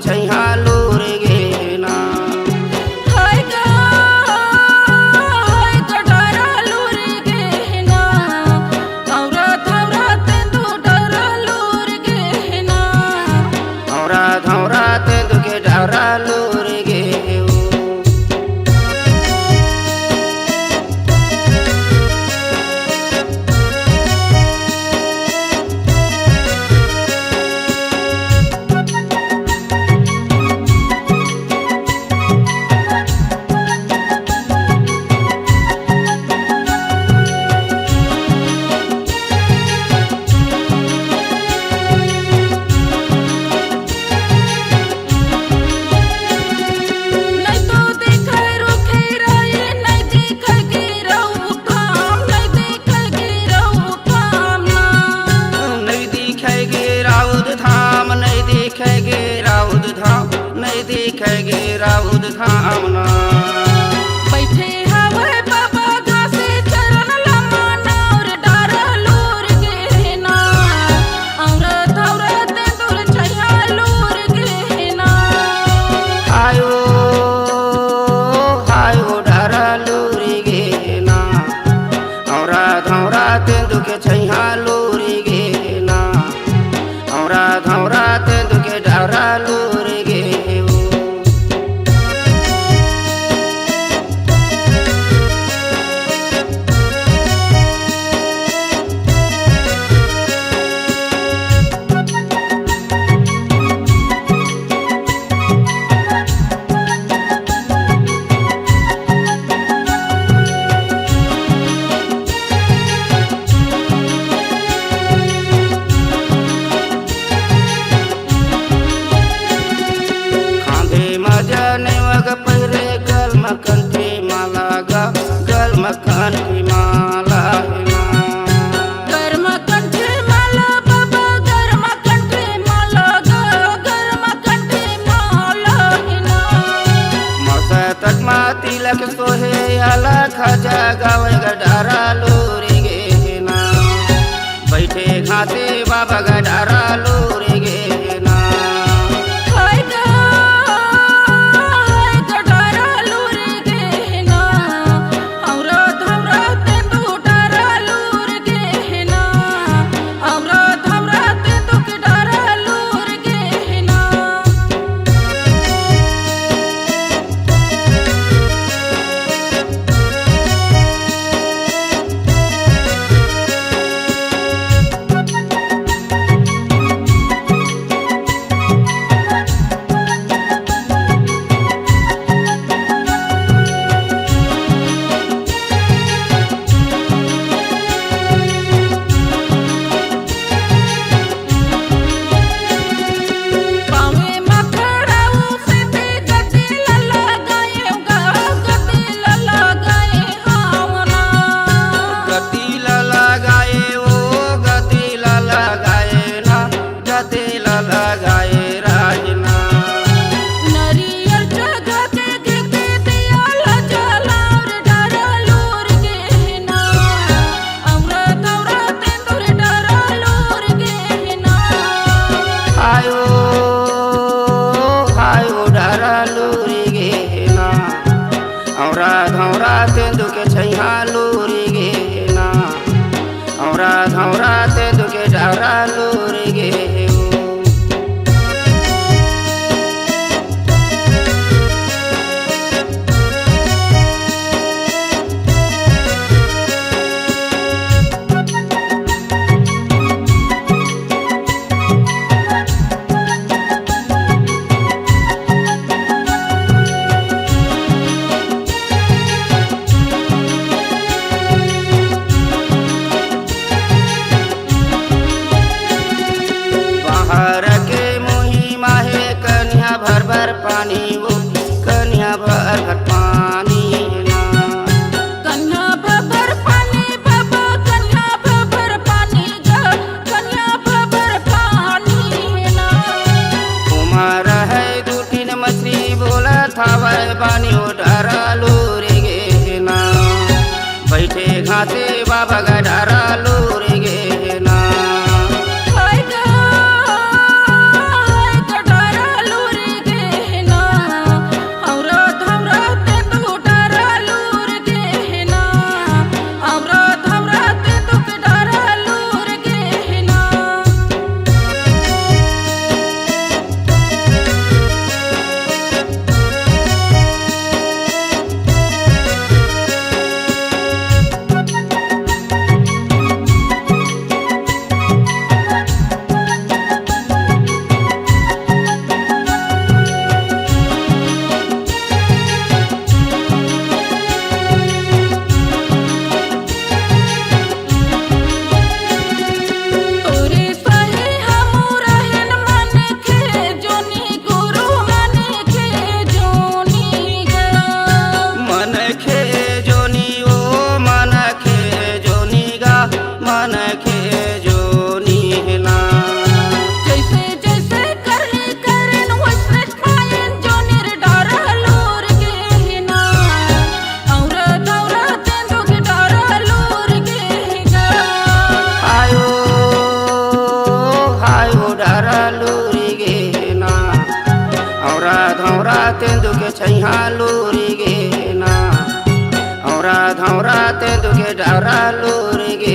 छैहा लूर गे ना। हाय गा हाय गडारा लूर गे ना औरा धौरा तेंदु डरा लूर गे ना। औरा धौरा तेंदु के डरा लूर गे ओ। नहीं तो देखे रुखे रहे नहीं देखे गिरऊ थाम नहीं देखे गिरऊ थाम ना। नहीं दिखे गे राउत धाम नहीं दिखे गे राउत धाम नहीं दिखे गे राउत धाम ना। बैठे हवे बाबा घासे चरण लमाना और डारा लूर गे ना औरा धौरा तेंदुर छैहा लूर गे ना। आयो आयो डरा लूर गे ना। औरा धौरा तेंदु के छैहा लूर गे ना। औरा धौरा तेंदु के डरा लूर गे ओ। खांधे मजने वग पहिरे गल मकंठी माला गा गल मकंठी माला है ना। गर्म कंठे माला बाबा गर्म कंठे माला गा गर्म कंठे माला हिना। मौसा तक मा तिलक सोहे आला खजा गावे गडारा लूरी गे ना। बैठे घाटे बाबा गडारा लूरी गे ना। हाय गा हाय गडारा लूर गे ना औरा धौरा तेंदु डरा लूर गे ना औरा धौरा तेंदु के डरा लूर गे ना। पावे मखड़ाऊ सीधे गति लगाए गा गति लगाए हावना। गति लगाए ओ गति लगाए ना गति लगाए राजना। नरियर जगह के गिरते दियाल जला और डरा लूर गे ना औरा धौरा तेंदुर डरा लूर गे ना। आयो आयो डरा लूरी गे ना। औरा धौरा तेंदु के छैहा लूरी गे ना। औरा धौरा तेंदु के डरा लूरी गे ओ। बाहर के मुही माहे कन्या भर भर पानी वो कन्या भर भर पानी ना। कन्या भबर पानी बाबा कन्या भबर पानी गा कन्या भबर पानी ना। उमर है दू तीन मछली बोला था वह पानी ओ डरा लूरी गे ना। बैठे घाटे बाबा गडारा लूरी गे ना। औरा धौरा तेंदुके छैहा लूरिगे ना औरा धौरा तेंदुके डारा लूरिगे